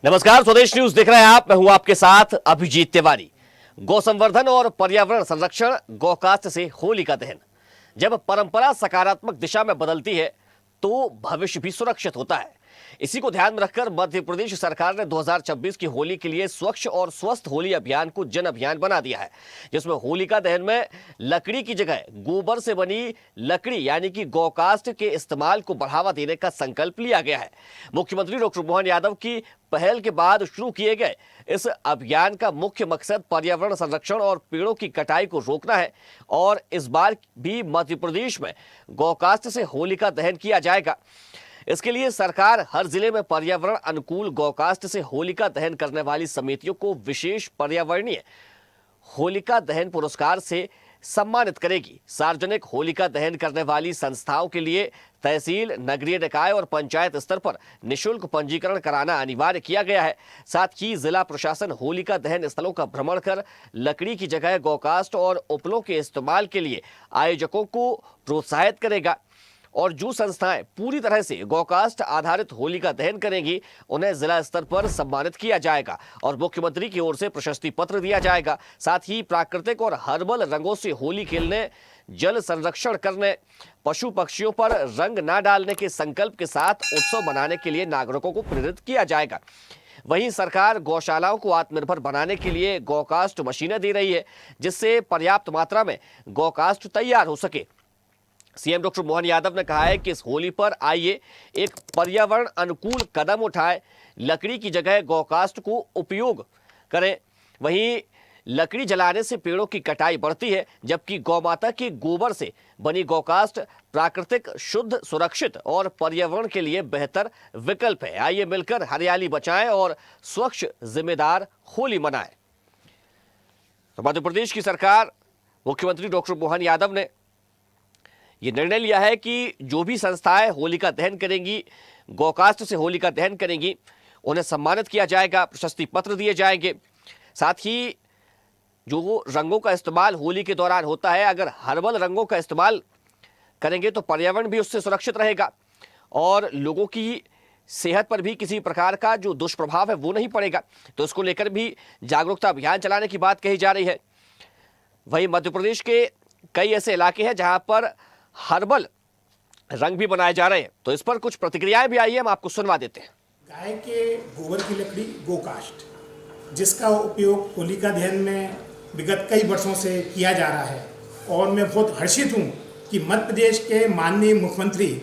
नमस्कार, स्वदेश न्यूज देख रहे हैं आप। मैं हूं आपके साथ अभिजीत तिवारी। गौ संवर्धन और पर्यावरण संरक्षण, गौकास्ट से होली का दहन। जब परंपरा सकारात्मक दिशा में बदलती है तो भविष्य भी सुरक्षित होता है। इसी को ध्यान में रखकर मध्य प्रदेश सरकार ने 2026 की होली के लिए स्वच्छ और स्वस्थ होली अभियान को जन अभियान बना दिया है, जिसमें होलिका दहन में लकड़ी की जगह गोबर से बनी लकड़ी यानी कि गौकास्ट के इस्तेमाल को बढ़ावा देने का संकल्प लिया गया है। मुख्यमंत्री डॉक्टर मोहन यादव की पहल के बाद शुरू किए गए इस अभियान का मुख्य मकसद पर्यावरण संरक्षण और पेड़ों की कटाई को रोकना है और इस बार भी मध्य प्रदेश में गौकास्ट से होलिका दहन किया जाएगा। इसके लिए सरकार हर जिले में पर्यावरण अनुकूल गौकास्ट से होलिका दहन करने वाली समितियों को विशेष पर्यावरणीय होलिका दहन पुरस्कार से सम्मानित करेगी। सार्वजनिक होलिका दहन करने वाली संस्थाओं के लिए तहसील, नगरीय निकाय और पंचायत स्तर पर निःशुल्क पंजीकरण कराना अनिवार्य किया गया है। साथ ही जिला प्रशासन होलिका दहन स्थलों का भ्रमण कर लकड़ी की जगह गौकास्ट और उपलों के इस्तेमाल के लिए आयोजकों को प्रोत्साहित करेगा और जो संस्थाएं पूरी तरह से गौकास्ट आधारित होलिका दहन करेंगी उन्हें जिला स्तर पर सम्मानित किया जाएगा और मुख्यमंत्री की ओर से प्रशस्ति पत्र दिया जाएगा। साथ ही प्राकृतिक और हर्बल रंगों से होली खेलने, जल संरक्षण करने, पशु पक्षियों पर रंग न डालने के संकल्प के साथ उत्सव मनाने के लिए नागरिकों को प्रेरित किया जाएगा। वहीं सरकार गौशालाओं को आत्मनिर्भर बनाने के लिए गौकास्ट मशीनें दे रही है, जिससे पर्याप्त मात्रा में गौकास्ट तैयार हो सके। सीएम डॉक्टर मोहन यादव ने कहा है कि इस होली पर आइए एक पर्यावरण अनुकूल कदम उठाएं, लकड़ी की जगह गौकास्ट को उपयोग करें। वहीं लकड़ी जलाने से पेड़ों की कटाई बढ़ती है, जबकि गौमाता के गोबर से बनी गौकास्ट प्राकृतिक, शुद्ध, सुरक्षित और पर्यावरण के लिए बेहतर विकल्प है। आइए मिलकर हरियाली बचाएं और स्वच्छ जिम्मेदार होली मनाएं। तो मध्य प्रदेश की सरकार, मुख्यमंत्री डॉक्टर मोहन यादव ने ये निर्णय लिया है कि जो भी संस्थाएं होलिका दहन करेंगी, गौकास्ट से होलिका दहन करेंगी, उन्हें सम्मानित किया जाएगा, प्रशस्ति पत्र दिए जाएंगे। साथ ही जो रंगों का इस्तेमाल होली के दौरान होता है, अगर हर्बल रंगों का इस्तेमाल करेंगे तो पर्यावरण भी उससे सुरक्षित रहेगा और लोगों की सेहत पर भी किसी प्रकार का जो दुष्प्रभाव है वो नहीं पड़ेगा। तो इसको लेकर भी जागरूकता अभियान चलाने की बात कही जा रही है। वहीं मध्य प्रदेश के कई ऐसे इलाके हैं जहां पर हर्बल रंग भी बनाए जा रहे हैं, तो इस पर कुछ प्रतिक्रियाएं भी आई है, हम आपको सुनवा देते हैं। गाय के गोबर की लकड़ी गोकास्ट, जिसका उपयोग होलिका दहन में विगत कई वर्षों से किया जा रहा है और मैं बहुत हर्षित हूं कि मध्य प्रदेश के माननीय मुख्यमंत्री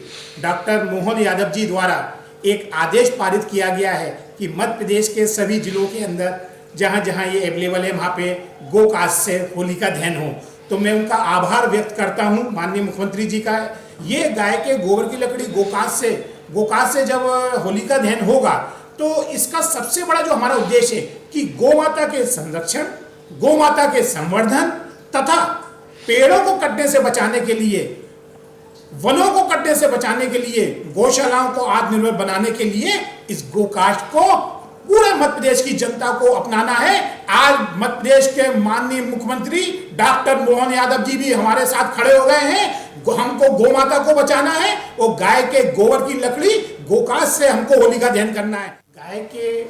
डॉक्टर मोहन यादव जी द्वारा एक आदेश पारित किया गया है कि मध्य प्रदेश के सभी जिलों के अंदर जहां जहां ये अवेलेबल है वहां पे गोकास्ट से होलिका दहन हो। तो मैं उनका आभार व्यक्त करता हूं माननीय मुख्यमंत्री जी का। ये गाय के गोबर की लकड़ी गोकास्ट से जब होलिका दहन होगा तो इसका सबसे बड़ा जो हमारा उद्देश्य है कि गौमाता के संरक्षण, गौमाता के संवर्धन तथा पेड़ों को कटने से बचाने के लिए, वनों को कटने से बचाने के लिए, गौशालाओं को आत्मनिर्भर बनाने के लिए इस गोकास्ट को पूरे मध्य प्रदेश की जनता को अपनाना है। आज मध्य प्रदेश के माननीय मुख्यमंत्री डॉक्टर मोहन यादव जी भी हमारे साथ खड़े हो गए हैं। हमको गौमाता को बचाना है और गाय के गोबर की लकड़ी गोकास्ट से हमको होलिका दहन करना है। गाय के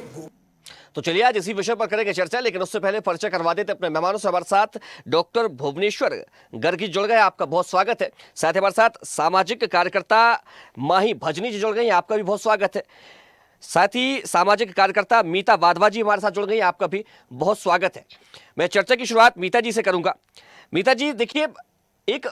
तो चलिए आज इसी विषय पर करेंगे चर्चा, लेकिन उससे पहले परिचय करवा देते अपने मेहमानों से। हमारे साथ डॉक्टर भुवनेश्वर गर्गी जुड़ गए, आपका बहुत स्वागत है। साथ ही हमारे साथ सामाजिक कार्यकर्ता माही भजनी जी जुड़ गई, आपका भी बहुत स्वागत है। साथ ही सामाजिक कार्यकर्ता मीता वाधवा जी हमारे साथ जुड़ गई, आपका भी बहुत स्वागत है। मैं चर्चा की शुरुआत मीता जी से करूंगा। मीता जी, देखिए, एक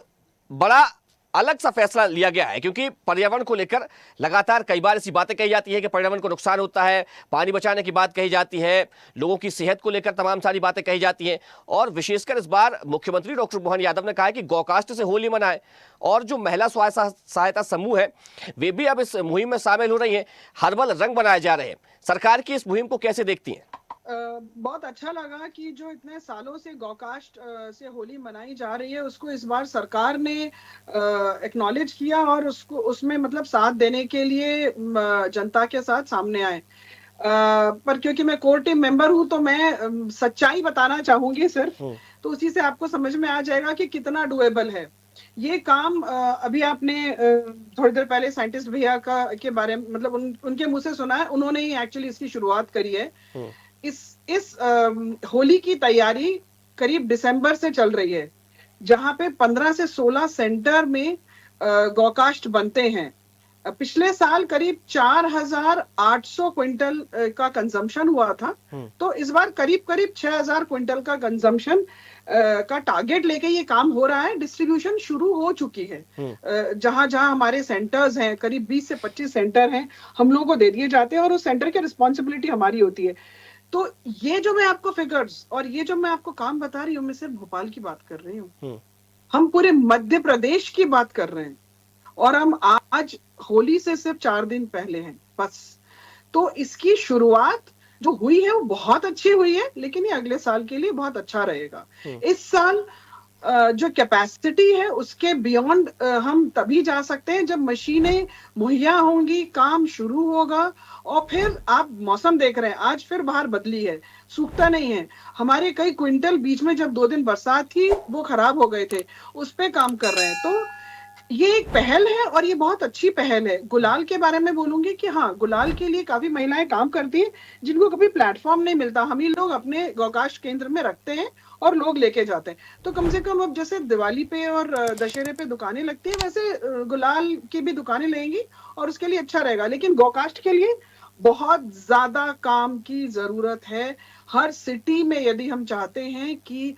बड़ा अलग सा फैसला लिया गया है क्योंकि पर्यावरण को लेकर लगातार कई बार ऐसी बातें कही जाती है कि पर्यावरण को नुकसान होता है, पानी बचाने की बात कही जाती है, लोगों की सेहत को लेकर तमाम सारी बातें कही जाती हैं और विशेषकर इस बार मुख्यमंत्री डॉक्टर मोहन यादव ने कहा है कि गौकास्ट से होली मनाएं और जो महिला सहायता समूह है वे भी अब इस मुहिम में शामिल हो रही हैं, हर्बल रंग बनाए जा रहे हैं। सरकार की इस मुहिम को कैसे देखती हैं? बहुत अच्छा लगा कि जो इतने सालों से गौकास्ट से होली मनाई जा रही है उसको इस बार सरकार ने एक्नॉलेज किया और उसको उसमें मतलब साथ देने के लिए जनता के साथ सामने आए। पर क्योंकि मैं कोर टीम मेंबर हूं तो मैं सच्चाई बताना चाहूंगी सिर्फ, तो उसी से आपको समझ में आ जाएगा कि कितना डुएबल है। ये काम अभी आपने थोड़ी देर पहले साइंटिस्ट भैया का के बारे में मतलब उनके मुंह से सुना है, उन्होंने ही एक्चुअली इसकी शुरुआत करी है। इस होली की तैयारी करीब दिसंबर से चल रही है, जहां पे 15 से 16 सेंटर में गौकास्ट बनते हैं। पिछले साल करीब 4,800 क्विंटल का कंजम्पशन हुआ था, तो इस बार करीब करीब 6,000 क्विंटल का कंजम्पशन का टारगेट लेके ये काम हो रहा है। डिस्ट्रीब्यूशन शुरू हो चुकी है। जहां जहां हमारे सेंटर्स हैं, करीब 20 से 25 सेंटर हैं, हम लोगों को दे दिए जाते हैं और उस सेंटर की रिस्पॉन्सिबिलिटी हमारी होती है। तो ये जो मैं आपको फिगर्स और ये जो मैं आपको काम बता रही हूँ, मैं सिर्फ भोपाल की बात कर रही हूँ, हम पूरे मध्य प्रदेश की बात कर रहे हैं और हम आज होली से सिर्फ 4 दिन पहले हैं बस। तो इसकी शुरुआत जो हुई है वो बहुत अच्छी हुई है, लेकिन ये अगले साल के लिए बहुत अच्छा रहेगा। इस साल जो कैपेसिटी है उसके बियॉन्ड हम तभी जा सकते हैं जब मशीनें मुहैया होंगी, काम शुरू होगा। और फिर आप मौसम देख रहे हैं, आज फिर बाहर बदली है, सूखता नहीं है। हमारे कई क्विंटल बीच में जब 2 दिन बरसात थी वो खराब हो गए थे, उस पे काम कर रहे हैं। तो ये एक पहल है और ये बहुत अच्छी पहल है। गुलाल के बारे में बोलूंगी कि हाँ, गुलाल के लिए काफी महिलाएं काम करती हैं जिनको कभी प्लेटफॉर्म नहीं मिलता। हम ही लोग अपने गौकाश केंद्र में रखते हैं और लोग लेके जाते हैं। तो कम से कम अब जैसे दिवाली पे और दशहरे पे दुकानें लगती है, वैसे गुलाल की भी दुकानें लगेंगी और उसके लिए अच्छा रहेगा। लेकिन गौकास्ट के लिए बहुत ज्यादा काम की जरूरत है। हर सिटी में यदि हम चाहते हैं कि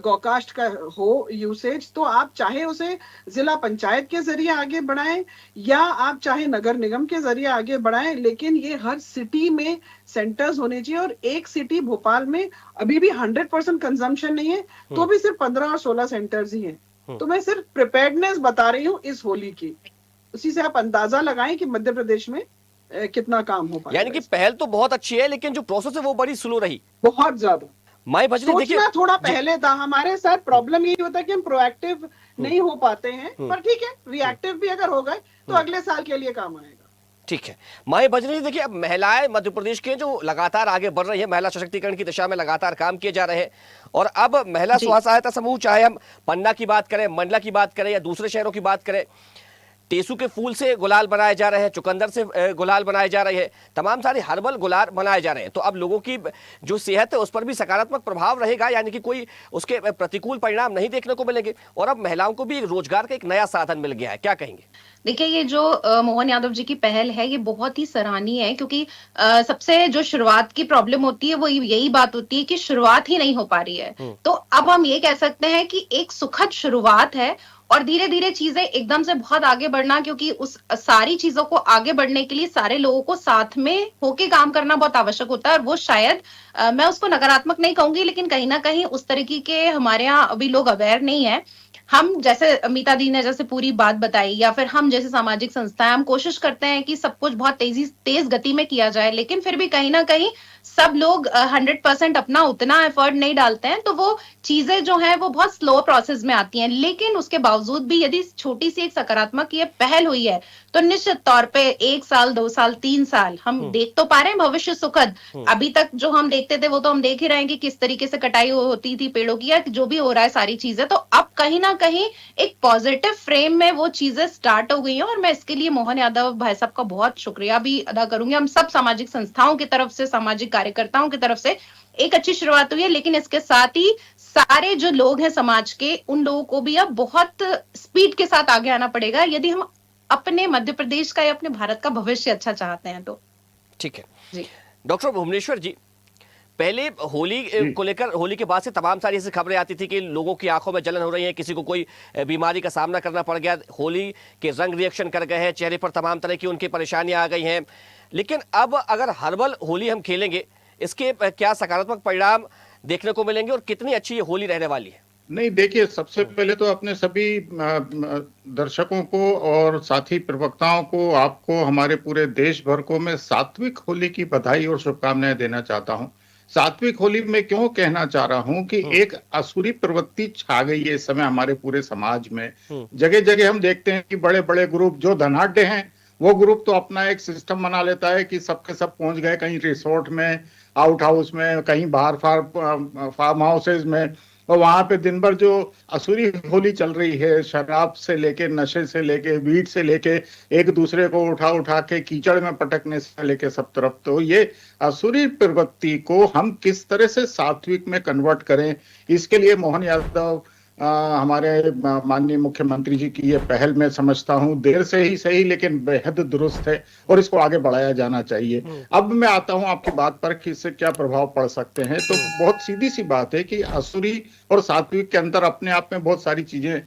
गौकास्ट का हो यूसेज, तो आप चाहे उसे जिला पंचायत के जरिए आगे बढ़ाएं या आप चाहे नगर निगम के जरिए आगे बढ़ाएं, लेकिन ये हर सिटी में सेंटर्स होने चाहिए। और एक सिटी भोपाल में अभी भी 100% कंजम्पशन नहीं है, तो भी सिर्फ 15 और 16 सेंटर्स ही हैं। तो मैं सिर्फ प्रिपेयर्डनेस बता रही हूँ इस होली की, उसी से आप अंदाजा लगाएं कि मध्य प्रदेश में कितना काम हो पाएगा। यानी कि पहल तो बहुत अच्छी है, लेकिन जो प्रोसेस है वो बड़ी स्लो रही, बहुत ज्यादा। माई भजनी देखिए सोचना थोड़ा पहले था। हमारे साथ प्रॉब्लम यही होता है कि हम प्रोएक्टिव नहीं हो पाते हैं, पर ठीक है, रिएक्टिव भी अगर हो गए तो अगले साल के लिए काम आएगा। ठीक है। माई भजनी देखिए, अब महिलाएं मध्य प्रदेश के जो लगातार आगे बढ़ रही है, महिला सशक्तिकरण की दिशा में लगातार काम किए जा रहे हैं। और अब महिला स्व सहायता समूह, चाहे हम पन्ना की बात करें, मंडला की बात करें या दूसरे शहरों की बात करें, टेसू के फूल से गुलाल बनाए जा रहे हैं, चुकंदर से गुलाल बनाए जा रहे हैं, तमाम सारे हर्बल गुलाल बनाए जा रहे हैं। तो अब लोगों की जो सेहत है उस पर भी सकारात्मक प्रभाव रहेगा, यानी कि कोई उसके प्रतिकूल परिणाम नहीं देखने को मिलेंगे। और अब महिलाओं को भी रोजगार का एक नया साधन मिल गया है, क्या कहेंगे? देखिए, ये जो मोहन यादव जी की पहल है ये बहुत ही सराहनीय है, क्योंकि सबसे जो शुरुआत की प्रॉब्लम होती है वो यही बात होती है कि शुरुआत ही नहीं हो पा रही है। तो अब हम ये कह सकते हैं कि एक सुखद शुरुआत है और धीरे धीरे चीजें एकदम से बहुत आगे बढ़ना, क्योंकि उस सारी चीजों को आगे बढ़ने के लिए सारे लोगों को साथ में होके काम करना बहुत आवश्यक होता है। और वो शायद मैं उसको नकारात्मक नहीं कहूंगी, लेकिन कहीं ना कहीं उस तरीके के हमारे यहाँ अभी लोग अवेयर नहीं है। हम जैसे अमिता दी ने जैसे पूरी बात बताई, या फिर हम जैसे सामाजिक संस्थाएं, हम कोशिश करते हैं कि सब कुछ बहुत तेज गति में किया जाए, लेकिन फिर भी कहीं ना कहीं सब लोग 100% अपना उतना एफर्ट नहीं डालते हैं, तो वो चीजें जो है वो बहुत स्लो प्रोसेस में आती हैं। लेकिन उसके बावजूद भी यदि छोटी सी एक सकारात्मक ये पहल हुई है, तो निश्चित तौर पे 1 साल 2 साल 3 साल हम देख तो पा रहे हैं भविष्य सुखद। अभी तक जो हम देखते थे वो तो हम देख ही रहे हैं कि किस तरीके से कटाई होती थी पेड़ों की, या जो भी हो रहा है सारी चीजें। तो अब कहीं ना कहीं एक पॉजिटिव फ्रेम में वो चीजें स्टार्ट हो गई हैं, और मैं इसके लिए मोहन यादव भाई साहब का बहुत शुक्रिया भी अदा करूंगी। हम सब सामाजिक संस्थाओं की तरफ से, सामाजिक कार्यकर्ताओं की तरफ से एक अच्छी शुरुआत हुई है, लेकिन इसके साथ ही सारे जो लोग हैं समाज के, उन लोगों को भी अब बहुत स्पीड के साथ आगे आना पड़ेगा यदि हम अपने मध्य प्रदेश का या अपने भारत का भविष्य अच्छा चाहते हैं तो। ठीक है जी। डॉक्टर भुवनेश्वर जी, पहले होली को लेकर, होली के बाद से तमाम सारी ऐसी खबरें आती थी कि लोगों की आंखों में जलन हो रही है, किसी को कोई बीमारी का सामना करना पड़ गया, होली के रंग रिएक्शन कर गए हैं, चेहरे पर तमाम तरह की उनकी परेशानियां आ गई हैं। लेकिन अब अगर हर्बल होली हम खेलेंगे, इसके क्या सकारात्मक परिणाम देखने को मिलेंगे और कितनी अच्छी ये होली रहने वाली है? नहीं, देखिए, सबसे पहले तो अपने सभी दर्शकों को और साथी प्रवक्ताओं को, आपको, हमारे पूरे देश भर को मैं सात्विक होली की बधाई और शुभकामनाएं देना चाहता हूं। सात्विक होली में क्यों कहना चाह रहा हूं कि एक असुरी प्रवृत्ति छा गई है इस समय हमारे पूरे समाज में। जगह जगह हम देखते हैं कि बड़े बड़े ग्रुप जो धनाढ्य हैं, वो ग्रुप तो अपना एक सिस्टम बना लेता है कि सबके सब पहुंच गए, कहीं रिसोर्ट में, आउट हाउस में, कहीं बाहर फार्म हाउसेज में, और वहां पे दिन भर जो असुरी होली चल रही है, शराब से लेके, नशे से लेके, वीड से लेके, एक दूसरे को उठा उठा के कीचड़ में पटकने से लेके सब तरफ, तो ये असुरी प्रवृत्ति को हम किस तरह से सात्विक में कन्वर्ट करें, इसके लिए मोहन यादव हमारे माननीय मुख्यमंत्री जी की ये पहल मैं समझता हूं देर से ही सही लेकिन बेहद दुरुस्त है और इसको आगे बढ़ाया जाना चाहिए। अब मैं आता हूं आपकी बात पर कि इससे क्या प्रभाव पड़ सकते हैं। तो बहुत सीधी सी बात है कि असुरी और सात्विक के अंतर अपने आप में बहुत सारी चीजें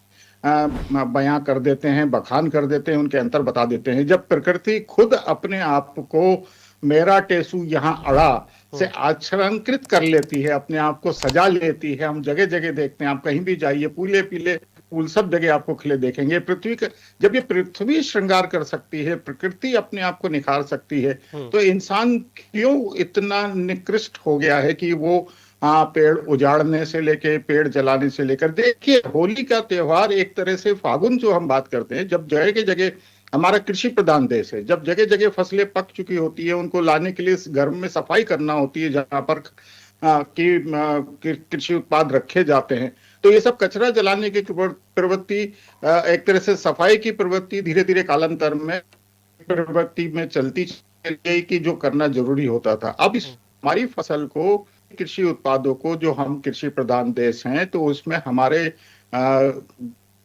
बयां कर देते हैं, बखान कर देते हैं, उनके अंतर बता देते हैं। जब प्रकृति खुद अपने आप को मेरा टेसू यहाँ अड़ा से आच्छादित कर लेती है, अपने आप को सजा लेती है, हम जगह जगह देखते हैं, आप कहीं भी जाइए पीले पीले फूल सब जगह आपको खिले देखेंगे। पृथ्वी का जब ये पृथ्वी श्रृंगार कर सकती है, प्रकृति अपने आप को निखार सकती है, तो इंसान क्यों इतना निकृष्ट हो गया है कि वो पेड़ उजाड़ने से लेके पेड़ जलाने से लेकर, देखिए होली का त्योहार एक तरह से फागुन जो हम बात करते हैं, जब जगह के जगह हमारा कृषि प्रधान देश है, जब जगह जगह फसलें पक चुकी होती है, उनको लाने के लिए घर में सफाई करना होती है जहां पर कृषि उत्पाद रखे जाते हैं, तो ये सब कचरा जलाने की प्रवृत्ति, एक तरह से सफाई की प्रवृत्ति धीरे धीरे कालांतर में प्रवृत्ति में चलती चली गई कि जो करना जरूरी होता था। अब इस हमारी फसल को, कृषि उत्पादों को, जो हम कृषि प्रधान देश हैं, तो उसमें हमारे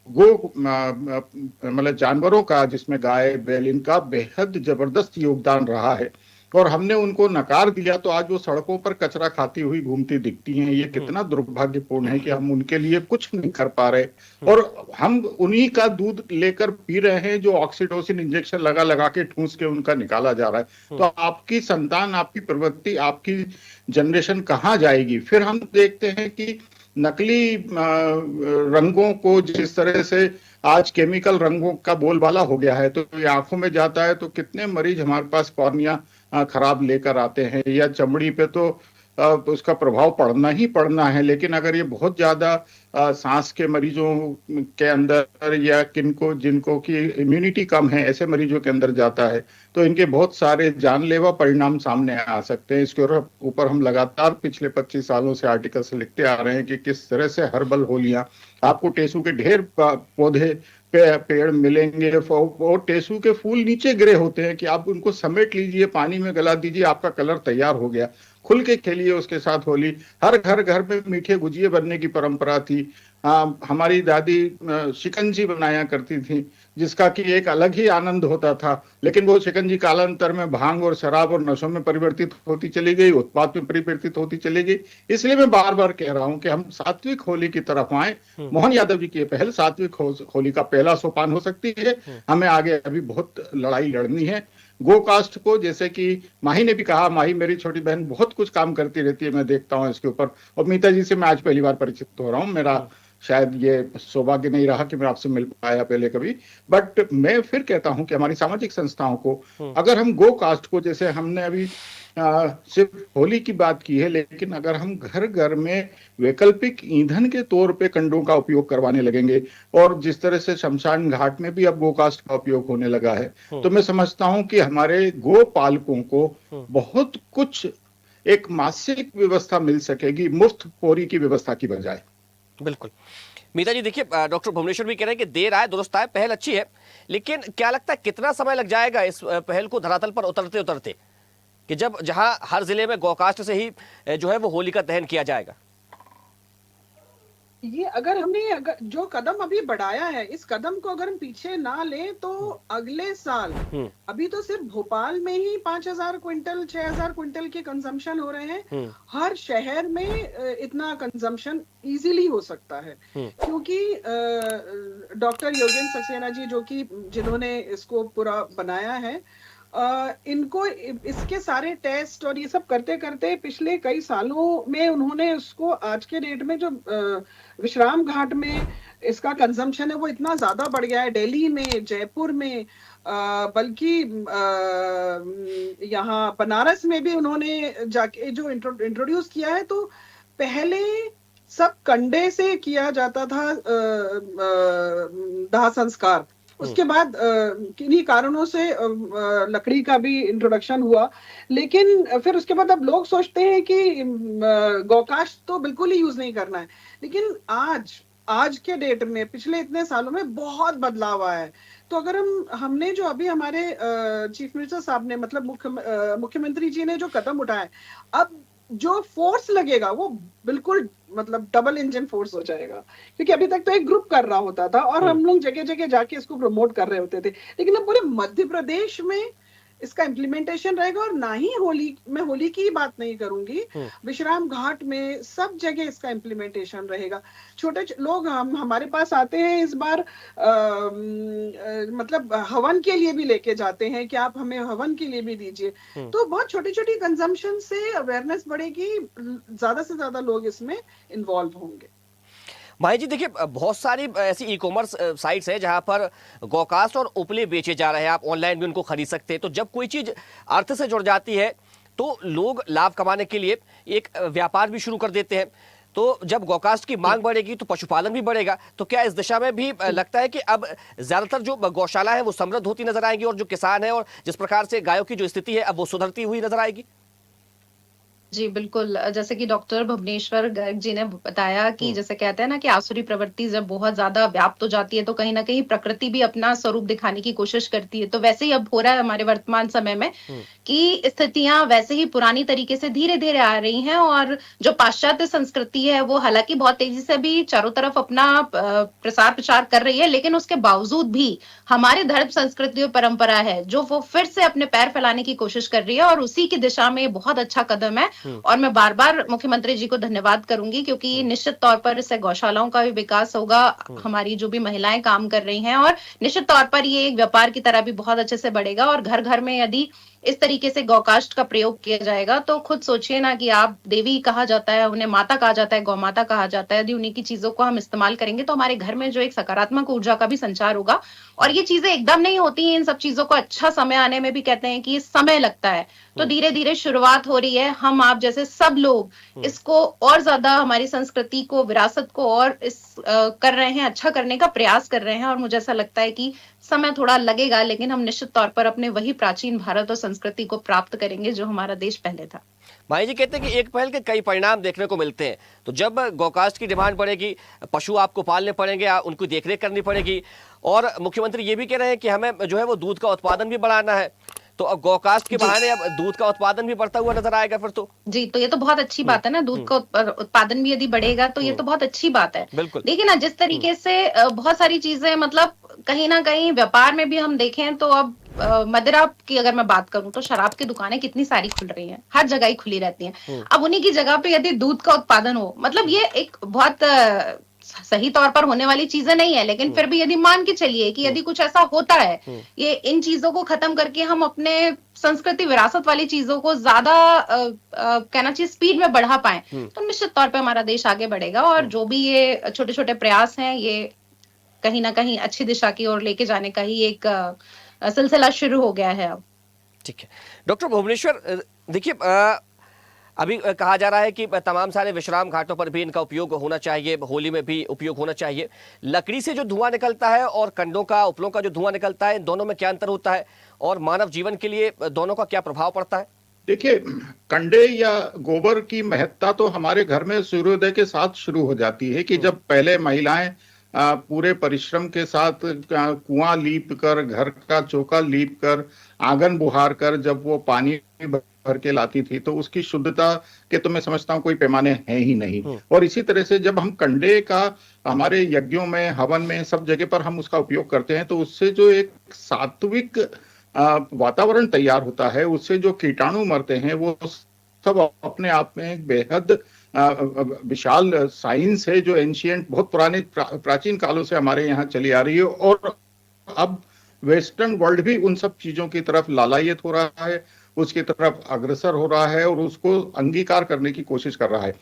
मतलब जानवरों का, जिसमें गाय बैल, इनका बेहद जबरदस्त योगदान रहा है और हमने उनको नकार दिया, तो आज वो सड़कों पर कचरा खाती हुई घूमती दिखती हैं। ये कितना दुर्भाग्यपूर्ण है कि हम उनके लिए कुछ नहीं कर पा रहे और हम उन्हीं का दूध लेकर पी रहे हैं जो ऑक्सीटोसिन इंजेक्शन लगा लगा के ठूस के उनका निकाला जा रहा है। तो आपकी संतान, आपकी प्रवृत्ति, आपकी जनरेशन कहाँ जाएगी? फिर हम देखते हैं कि नकली रंगों को, जिस तरह से आज केमिकल रंगों का बोलबाला हो गया है, तो ये आंखों में जाता है तो कितने मरीज हमारे पास कॉर्निया खराब लेकर आते हैं, या चमड़ी पे तो उसका प्रभाव पड़ना ही पड़ना है। लेकिन अगर ये बहुत ज्यादा सांस के मरीजों के अंदर, या जिनको की इम्यूनिटी कम है, ऐसे मरीजों के अंदर जाता है, तो इनके बहुत सारे जानलेवा परिणाम सामने आ सकते हैं। इसके ऊपर हम लगातार पिछले 25 सालों से आर्टिकल्स लिखते आ रहे हैं कि किस तरह से हर्बल होलियां, आपको टेसू के ढेर पौधे पेड़ मिलेंगे और टेसू के फूल नीचे गिरे होते हैं कि आप उनको समेट लीजिए, पानी में गला दीजिए, आपका कलर तैयार हो गया। खुल के खेलिए उसके साथ होली। हर घर में मीठे गुजिये बनने की परंपरा थी। हमारी दादी शिकंजी बनाया करती थी, जिसका कि एक अलग ही आनंद होता था, लेकिन वो शिकंजी कालांतर में भांग और शराब और नशों में परिवर्तित होती चली गई, उत्पाद में परिवर्तित होती चली गई। इसलिए मैं बार बार कह रहा हूं कि हम सात्विक होली की तरफ आए। मोहन यादव जी की पहल सात्विक होली का पहला सोपान हो सकती है। हमें आगे अभी बहुत लड़ाई लड़नी है। गो कास्ट को, जैसे कि माही ने भी कहा, माही मेरी छोटी बहन बहुत कुछ काम करती रहती है, मैं देखता हूं इसके ऊपर, और मीता जी से मैं आज पहली बार परिचित हो रहा हूं। मेरा शायद ये सौभाग्य नहीं रहा कि मैं आपसे मिल पाया पहले कभी, बट मैं फिर कहता हूं कि हमारी सामाजिक संस्थाओं को, अगर हम गो कास्ट को, जैसे हमने अभी सिर्फ होली की बात की है, लेकिन अगर हम घर घर में वैकल्पिक ईंधन के तौर पे कंडों का उपयोग करवाने लगेंगे, और जिस तरह से शमशान घाट में भी अब गो कास्ट का उपयोग होने लगा है, तो मैं समझता हूं कि हमारे गो पालकों को बहुत कुछ एक मासिक व्यवस्था मिल सकेगी, मुफ्त पोरी की व्यवस्था की बजाय। बिल्कुल। मीता जी, देखिए डॉक्टर भुवनेश्वर भी कह रहे हैं कि देर आए दुरुस्त आए, पहल अच्छी है, लेकिन क्या लगता है कितना समय लग जाएगा इस पहल को धरातल पर उतरते उतरते, कि जब जहां हर जिले में गौकास्ट से ही जो है वो होली का दहन किया जाएगा? ये अगर जो कदम अभी बढ़ाया है, इस कदम को अगर हम पीछे ना लें तो अगले साल, अभी तो सिर्फ भोपाल में ही 5,000 क्विंटल 6,000 क्विंटल के कंजम्पशन हो रहे हैं। हर शहर में इतना कंजम्पशन इजीली हो सकता है, क्योंकि डॉक्टर योगेंद्र सक्सेना जी, जिन्होंने इसको पूरा बनाया है, इनको इसके सारे टेस्ट और ये सब करते करते पिछले कई सालों में उन्होंने उसको, आज के डेट में जो विश्राम घाट में इसका कंजम्पशन है वो इतना ज्यादा बढ़ गया है, दिल्ली में, जयपुर में, बल्कि यहाँ बनारस में भी उन्होंने जाके जो इंट्रोड्यूस किया है। तो पहले सब कंडे से किया जाता था दाह संस्कार, उसके बाद किन्हीं कारणों से लकड़ी का भी इंट्रोडक्शन हुआ, लेकिन फिर उसके बाद अब लोग सोचते हैं कि गौकाष्ठ तो बिल्कुल ही यूज नहीं करना है। लेकिन आज के डेट में पिछले इतने सालों में बहुत बदलाव आया है। तो अगर हमने जो अभी हमारे चीफ मिनिस्टर साहब ने मतलब मुख्यमंत्री जी ने जो कदम उठाए, अब जो फोर्स लगेगा वो बिल्कुल मतलब डबल इंजन फोर्स हो जाएगा, क्योंकि अभी तक तो एक ग्रुप कर रहा होता था और हम लोग जगह जगह जाके इसको प्रमोट कर रहे होते थे, लेकिन अब पूरे मध्य प्रदेश में इसका इम्प्लीमेंटेशन रहेगा। और ना ही होली की ही बात नहीं करूंगी, विश्राम घाट में सब जगह इसका इम्प्लीमेंटेशन रहेगा। छोटे लोग हमारे पास आते हैं इस बार मतलब हवन के लिए भी लेके जाते हैं कि आप हमें हवन के लिए भी दीजिए। तो बहुत छोटी छोटी कंजम्पशन से अवेयरनेस बढ़ेगी, ज्यादा से ज्यादा लोग इसमें इन्वॉल्व होंगे। माही जी देखिए, बहुत सारी ऐसी ई कॉमर्स साइट्स हैं जहां पर गौकास्ट और उपले बेचे जा रहे हैं, आप ऑनलाइन भी उनको खरीद सकते हैं। तो जब कोई चीज अर्थ से जुड़ जाती है तो लोग लाभ कमाने के लिए एक व्यापार भी शुरू कर देते हैं। तो जब गौकास्ट की मांग बढ़ेगी तो पशुपालन भी बढ़ेगा। तो क्या इस दिशा में भी लगता है कि अब ज्यादातर जो गौशाला है वो समृद्ध होती नजर आएंगी और जो किसान है और जिस प्रकार से गायों की जो स्थिति है अब वो सुधरती हुई नजर आएगी? जी बिल्कुल, जैसे कि डॉक्टर भुवनेश्वर गर्ग जी ने बताया कि जैसे कहते हैं ना कि आसुरी प्रवृत्ति जब बहुत ज्यादा व्याप्त हो जाती है तो कहीं ना कहीं प्रकृति भी अपना स्वरूप दिखाने की कोशिश करती है। तो वैसे ही अब हो रहा है हमारे वर्तमान समय में कि स्थितियां वैसे ही पुरानी तरीके से धीरे धीरे आ रही हैं। और जो पाश्चात्य संस्कृति है वो हालांकि बहुत तेजी से भी चारों तरफ अपना प्रसार प्रचार कर रही है, लेकिन उसके बावजूद भी हमारे धर्म संस्कृति और परंपरा है जो वो फिर से अपने पैर फैलाने की कोशिश कर रही है, और उसी की दिशा में बहुत अच्छा कदम है। और मैं बार बार मुख्यमंत्री जी को धन्यवाद करूंगी, क्योंकि निश्चित तौर पर इससे गौशालाओं का भी विकास होगा, हमारी जो भी महिलाएं काम कर रही हैं, और निश्चित तौर पर ये एक व्यापार की तरह भी बहुत अच्छे से बढ़ेगा। और घर घर में यदि इस तरीके से गौकाष्ठ का प्रयोग किया जाएगा तो खुद सोचिए ना कि आप देवी कहा जाता है, उन्हें माता कहा जाता है, गौ माता कहा जाता है, यदि उन्हीं की चीजों को हम इस्तेमाल करेंगे तो हमारे घर में जो एक सकारात्मक ऊर्जा का भी संचार होगा। और ये चीजें एकदम नहीं होती हैं, इन सब चीजों को अच्छा समय आने में भी कहते हैं कि समय लगता है। तो धीरे धीरे शुरुआत हो रही है। हम आप जैसे सब लोग इसको और ज्यादा हमारी संस्कृति को, विरासत को और कर रहे हैं, अच्छा करने का प्रयास कर रहे हैं। और मुझे ऐसा लगता है कि समय थोड़ा लगेगा, लेकिन हम निश्चित तौर पर अपने वही प्राचीन भारत और संस्कृति को प्राप्त करेंगे जो हमारा देश पहले था। माही जी कहते हैं कि एक पहल के कई परिणाम देखने को मिलते हैं। तो जब गौकास्ट की डिमांड बढ़ेगी, पशु आपको पालने पड़ेंगे, उनको देखरेख करनी पड़ेगी, और मुख्यमंत्री ये भी कह रहे हैं कि हमें जो है वो दूध का उत्पादन भी बढ़ाना है। तो अब गौकास्ट के बहाने अब दूध का उत्पादन भी बढ़ता हुआ नजर आएगा फिर तो। जी, तो ये तो बहुत अच्छी बात है ना, दूध का उत्पादन भी यदि बढ़ेगा तो ये तो बहुत अच्छी बात है। बिल्कुल। देखिए ना, जिस तरीके से बहुत सारी चीजें मतलब कहीं ना कहीं व्यापार में भी हम देखें तो अब मदिरा की अगर मैं बात करूं तो शराब की दुकानें कितनी सारी खुल रही हैं, हर जगह ही खुली रहती हैं। अब उन्हीं की जगह पे यदि दूध का उत्पादन हो, मतलब ये एक बहुत सही तौर पर होने वाली चीजें नहीं है, लेकिन फिर भी यदि मान के चलिए कि यदि कुछ ऐसा होता है, ये इन चीजों को खत्म करके हम अपने संस्कृति विरासत वाली चीजों को ज्यादा कहना चाहिए स्पीड में बढ़ा पाए, तो निश्चित तौर पे हमारा देश आगे बढ़ेगा। और जो भी ये छोटे छोटे प्रयास हैं, ये कहीं ना कहीं अच्छी दिशा की ओर लेके जाने का ही एक सिलसिला शुरू हो गया है अब। ठीक है डॉक्टर भुवनेश्वर, देखिए अभी कहा जा रहा है कि तमाम सारे विश्राम घाटों पर भी इनका उपयोग होना चाहिए, होली में भी उपयोग होना चाहिए। लकड़ी से जो धुआं निकलता है और कंडों का, उपलों का जो धुआं निकलता है, इन दोनों में क्या अंतर होता है और मानव जीवन के लिए दोनों का क्या प्रभाव पड़ता है? देखिए, कंडे या गोबर की महत्ता तो हमारे घर में सूर्योदय के साथ शुरू हो जाती है कि जब पहले महिलाएं पूरे परिश्रम के साथ कुआं लीप कर, घर का चौका लीप कर, आंगन बुहार कर जब वो पानी भर के लाती थी तो उसकी शुद्धता के तो मैं समझता हूँ कोई पैमाने हैं ही नहीं। और इसी तरह से जब हम कंडे का हमारे यज्ञों में, हवन में, सब जगह पर हम उसका उपयोग करते हैं तो उससे जो एक सात्विक वातावरण तैयार होता है, उससे जो कीटाणु मरते हैं वो सब अपने आप में एक बेहद विशाल साइंस है जो एंशिएंट, बहुत पुराने प्राचीन कालों से हमारे यहाँ चली आ रही है। और अब वेस्टर्न वर्ल्ड भी उन सब चीजों की तरफ लालायित हो रहा है, उसकी तरफ अग्रसर हो रहा है और उसको अंगीकार करने की कोशिश कर रहा है।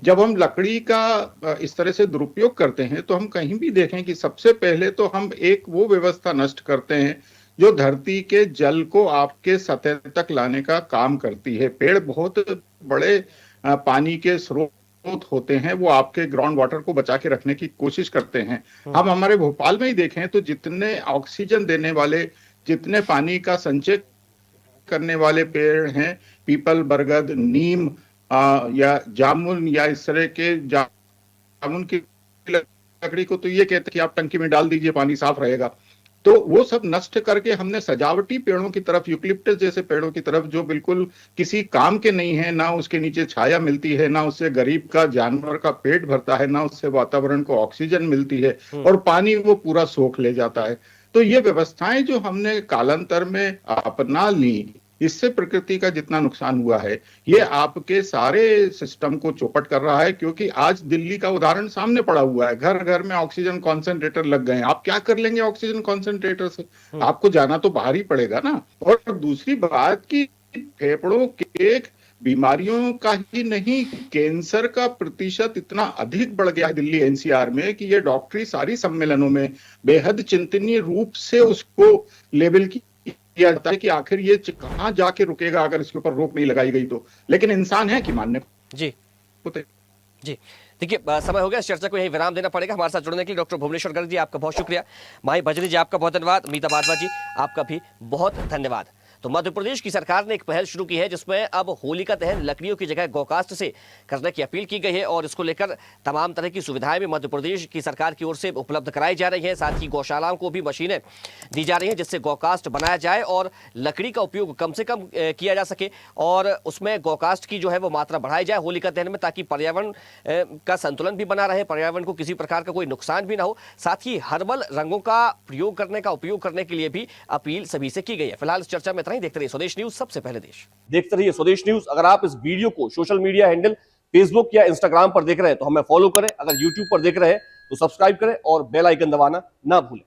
जब हम लकड़ी का इस तरह से दुरुपयोग करते हैं तो हम कहीं भी देखें कि सबसे पहले तो हम एक वो व्यवस्था नष्ट करते हैं जो धरती के जल को आपके सतह तक लाने का काम करती है। पेड़ बहुत बड़े पानी के स्रोत स्रोत होते हैं वो आपके ग्राउंड वाटर को बचा के रखने की कोशिश करते हैं। हम हमारे भोपाल में ही देखें तो जितने ऑक्सीजन देने वाले, जितने पानी का संचय करने वाले पेड़ हैं, पीपल, बरगद, नीम या जामुन या इस तरह के जामुन की लकड़ी को तो ये कहते हैं कि आप टंकी में डाल दीजिए, पानी साफ रहेगा। तो वो सब नष्ट करके हमने सजावटी पेड़ों की तरफ, यूकलिप्टस जैसे पेड़ों की तरफ, जो बिल्कुल किसी काम के नहीं है, ना उसके नीचे छाया मिलती है, ना उससे गरीब का, जानवर का पेट भरता है, ना उससे वातावरण को ऑक्सीजन मिलती है, और पानी वो पूरा सोख ले जाता है। तो ये व्यवस्थाएं जो हमने कालांतर में अपना ली, इससे प्रकृति का जितना नुकसान हुआ है, ये आपके सारे सिस्टम को चौपट कर रहा है। क्योंकि आज दिल्ली का उदाहरण सामने पड़ा हुआ है, घर घर में ऑक्सीजन कॉन्सेंट्रेटर लग गए हैं। आप क्या कर लेंगे ऑक्सीजन कॉन्सेंट्रेटर से? आपको जाना तो बाहर ही पड़ेगा ना। और दूसरी बात कि फेफड़ों के बीमारियों का ही नहीं, कैंसर का प्रतिशत इतना अधिक बढ़ गया है दिल्ली एनसीआर में कि ये डॉक्टरी सारी सम्मेलनों में बेहद चिंतनीय रूप से उसको लेबल किया जाता है कि आखिर ये कहां जाके रुकेगा अगर इसके ऊपर रोक नहीं लगाई गई तो। लेकिन इंसान है कि मानने जी होते। जी देखिए, समय हो गया, इस चर्चा को यही विराम देना पड़ेगा। हमारे साथ जुड़ने के लिए डॉक्टर भुवनेश्वर गर्ग जी आपका बहुत शुक्रिया, माही बजरी जी आपका बहुत धन्यवाद, मीता बादवा जी आपका भी बहुत धन्यवाद। तो मध्य प्रदेश की सरकार ने एक पहल शुरू की है जिसमें अब होलिका दहन लकड़ियों की जगह गौकास्ट से करने की अपील की गई है, और इसको लेकर तमाम तरह की सुविधाएं भी मध्य प्रदेश की सरकार की ओर से उपलब्ध कराई जा रही हैं। साथ ही गौशालाओं को भी मशीनें दी जा रही हैं जिससे गौकास्ट बनाया जाए और लकड़ी का उपयोग कम से कम किया जा सके, और उसमें गौकास्ट की जो है वो मात्रा बढ़ाई जाए होलिका दहन में, ताकि पर्यावरण का संतुलन भी बना रहे, पर्यावरण को किसी प्रकार का कोई नुकसान भी ना हो। साथ ही हर्बल रंगों का प्रयोग करने का, उपयोग करने के लिए भी अपील सभी से की गई है। फिलहाल इस चर्चा में इतना ही। देखते रहिए स्वदेश न्यूज, सबसे पहले देश। देखते रहिए स्वदेश न्यूज। अगर आप इस वीडियो को सोशल मीडिया हैंडल फेसबुक या इंस्टाग्राम पर देख रहे हैं तो हमें फॉलो करें, अगर यूट्यूब पर देख रहे हैं तो सब्सक्राइब करें और बेल आइकन दबाना ना भूलें।